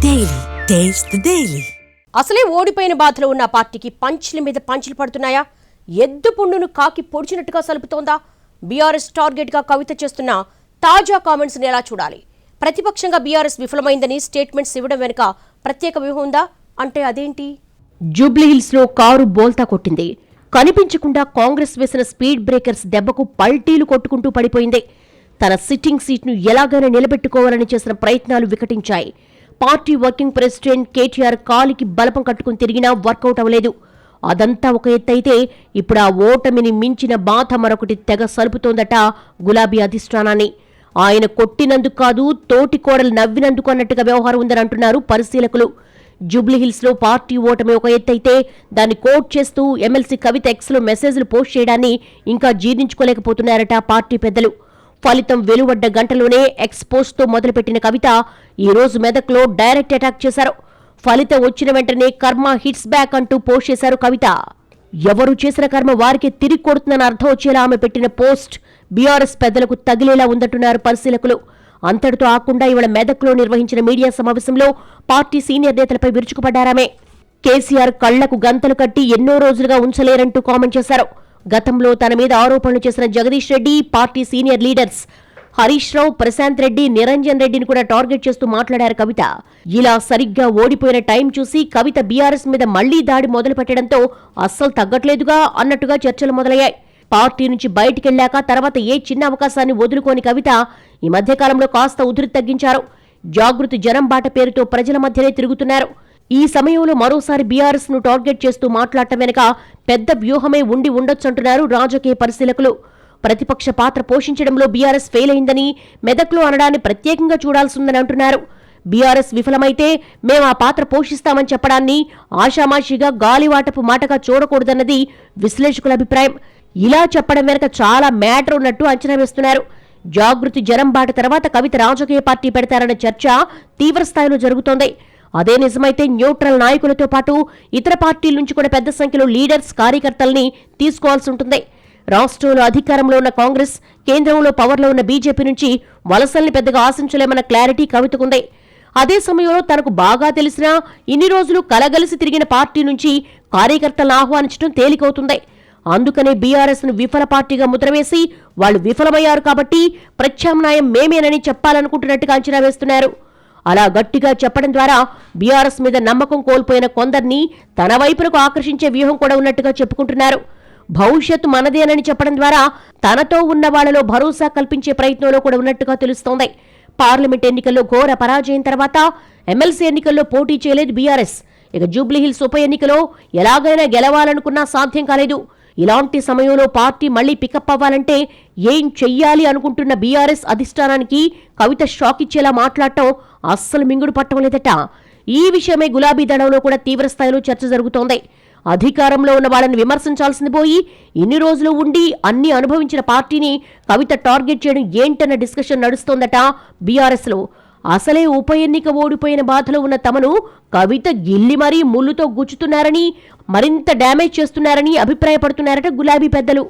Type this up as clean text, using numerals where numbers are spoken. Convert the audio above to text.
Daily taste the daily. అసలే ఓడిపోయిన బాధలో ఉన్న పార్టీకి పంచ్ల మీద పంచ్లు పడుతున్నాయా? ఎద్దు పుండును కాకి పొడిచినట్టుగా సలుపుతోందా? బీఆర్ఎస్ టార్గెట్ గా కవిత చేస్తున్న తాజా కామెంట్స్ ని ఎలా చూడాలి? ప్రతిపక్షంగా బీఆర్ఎస్ విఫలమైందని స్టేట్మెంట్స్ ఇవ్వడం వెనుక ప్రత్యేక వ్యూహం ఉందా? అంటే అదేంటి? జూబ్లీహిల్స్ లో కారు బోల్తా కొట్టింది. కనిపించకుండా కాంగ్రెస్ వేసిన స్పీడ్ బ్రేకర్స్ దెబ్బకు పల్టీలు కొట్టుకుంటూ పడిపోయింది. తన సిట్టింగ్ సీట్ను ఎలాగైనా నిలబెట్టుకోవాలని చేసిన ప్రయత్నాలు వికటించాయి. పార్టీ వర్కింగ్ ప్రెసిడెంట్ కేటీఆర్ కాలికి బలపం కట్టుకుని తిరిగినా వర్కౌట్ అవ్వలేదు. అదంతా ఒక ఎత్తైతే ఇప్పుడు ఆ ఓటమిని మించిన బాధ మరొకటి తెగ సలుపుతోందట గులాబీ అధిష్టానాన్ని. ఆయన కొట్టినందుకు కాదు, తోటి కోడలు నవ్వినందుకు అన్నట్టుగా వ్యవహారం ఉందని అంటున్నారు పరిశీలకులు. జూబ్లీహిల్స్ లో పార్టీ ఓటమి ఒక ఎత్తైతే దాన్ని కోట్ చేస్తూ ఎమ్మెల్సీ కవిత ఎక్స్ లో మెసేజ్లు పోస్ట్ చేయడాన్ని ఇంకా జీర్ణించుకోలేకపోతున్నారట పార్టీ పెద్దలు. ఫలితం వెలువడ్డ గంటలోనే ఎక్స్ పోస్ట్ తో మొదలుపెట్టిన కవిత ఈ రోజు మెదక్లో డైరెక్ట్ అటాక్ చేశారు. ఫలితం వచ్చిన వెంటనే కర్మ హిట్స్ బ్యాక్ అంటూ పోస్ట్ చేశారు కవిత. ఎవరు చేసిన కర్మ వారికి తిరిగి కొడుతుందని అర్థం వచ్చేలా ఆమె పెట్టిన పోస్ట్ బీఆర్ఎస్ పెద్దలకు తగిలేలా ఉందంటున్నారు పరిశీలకులు. అంతటితో ఆకుండా ఇవాళ మెదక్లో నిర్వహించిన మీడియా సమావేశంలో పార్టీ సీనియర్ నేతలపై విరుచుకుపడ్డారామే. కేసీఆర్ కళ్లకు గంతలు కట్టి ఎన్నో రోజులుగా ఉంచలేరంటూ కామెంట్ చేశారు. గతంలో తన మీద ఆరోపణలు చేసిన Jagadish Reddy, party senior leaders Harish Rao, Prashant Reddy, Niranjan రెడ్డిని కూడా టార్గెట్ చేస్తూ మాట్లాడారు కవిత. ఇలా సరిగ్గా ఓడిపోయిన టైం చూసి కవిత బీఆర్ఎస్ మీద మళ్లీ దాడి మొదలు పెట్టడంతో అస్సలు తగ్గట్లేదుగా అన్నట్టుగా చర్చలు మొదలయ్యాయి. పార్టీ నుంచి బయటికెళ్లాక తర్వాత ఏ చిన్న అవకాశాన్ని వదులుకోని కవిత ఈ మధ్యకాలంలో కాస్త ఉధృతి తగ్గించారు. జాగృతి జనం బాట పేరుతో ప్రజల మధ్యనే తిరుగుతున్నారు. ఈ సమయంలో మరోసారి బీఆర్ఎస్ ను టార్గెట్ చేస్తూ మాట్లాడటం వెనుక పెద్ద వ్యూహమే ఉండి ఉండొచ్చంటున్నారు రాజకీయ పరిశీలకులు. ప్రతిపక్ష పాత్ర పోషించడంలో బీఆర్ఎస్ ఫెయిల్ అయిందని, మెదక్లో అనడాన్ని ప్రత్యేకంగా చూడాల్సిందని అంటున్నారు. బీఆర్ఎస్ విఫలమైతే మేం ఆ పాత్ర పోషిస్తామని చెప్పడాన్ని ఆషామాషిగా గాలివాటపు మాటగా చూడకూడదన్నది విశ్లేషకుల అభిప్రాయం. ఇలా చెప్పడం వెనుక చాలా మ్యాటర్ ఉన్నట్టు అంచనా వేస్తున్నారు. జాగృతి జనం బాట తర్వాత కవిత రాజకీయ పార్టీ పెడతారన్న చర్చ తీవ్రస్థాయిలో జరుగుతోంది. అదే నిజమైతే న్యూట్రల్ నాయకులతో పాటు ఇతర పార్టీల నుంచి కూడా పెద్ద సంఖ్యలో లీడర్స్, కార్యకర్తల్ని తీసుకోవాల్సి ఉంటుంది. రాష్ట్రంలో అధికారంలో ఉన్న కాంగ్రెస్, కేంద్రంలో పవర్లో ఉన్న బీజేపీ నుంచి వలసల్ని పెద్దగా ఆశించలేమన్న క్లారిటీ కవితకుంది. అదే సమయంలో తనకు బాగా తెలిసినా ఇన్ని రోజులు కలగలిసి తిరిగిన పార్టీ నుంచి కార్యకర్తలను ఆహ్వానించడం తేలికవుతుంది. అందుకనే బీఆర్ఎస్ ను విఫల పార్టీగా ముద్రవేసి వాళ్లు విఫలమయ్యారు కాబట్టి ప్రత్యామ్నాయం మేమేనని చెప్పాలనుకుంటున్నట్టుగా అంచనా వేస్తున్నారు. అలా గట్టిగా చెప్పడం ద్వారా బీఆర్ఎస్ మీద నమ్మకం కోల్పోయిన కొందరిని తన వైపునకు ఆకర్షించే వ్యూహం కూడా ఉన్నట్టుగా చెప్పుకుంటున్నారు. భవిష్యత్తు మనదేనని చెప్పడం ద్వారా తనతో ఉన్న వాళ్లలో భరోసా కల్పించే ప్రయత్నంలో కూడా ఉన్నట్టుగా తెలుస్తోంది. పార్లమెంట్ ఎన్నికల్లో ఘోర పరాజయం తర్వాత ఎమ్మెల్సీ ఎన్నికల్లో పోటీ చేయలేదు బీఆర్ఎస్. ఇక జూబ్లీహిల్స్ ఉప ఎన్నికలో ఎలాగైనా గెలవాలనుకున్నా సాధ్యం కాలేదు. ఇలాంటి సమయంలో పార్టీ మళ్లీ పికప్ అవ్వాలంటే ఏం చెయ్యాలి అనుకుంటున్న బీఆర్ఎస్ అధిష్టానానికి కవిత షాక్ ఇచ్చేలా మాట్లాడటం అస్సలు మింగుడు పట్టం లేదట. ఈ విషయమే గులాబీ దళంలో కూడా తీవ్రస్థాయిలో చర్చ జరుగుతోంది. అధికారంలో ఉన్న వాళ్ళని విమర్శించాల్సింది పోయి ఇన్ని రోజులు ఉండి అన్ని అనుభవించిన పార్టీని కవిత టార్గెట్ చేయడం ఏంటన్న డిస్కషన్ నడుస్తోందట బీఆర్ఎస్ లో. అసలే ఉప ఎన్నిక ఓడిపోయిన బాధలో ఉన్న తమను కవిత గిల్లి మరీ ముళ్ళుతో గుచ్చుతున్నారని, మరింత డ్యామేజ్ చేస్తున్నారని అభిప్రాయపడుతున్నారట గులాబీ పెద్దలు.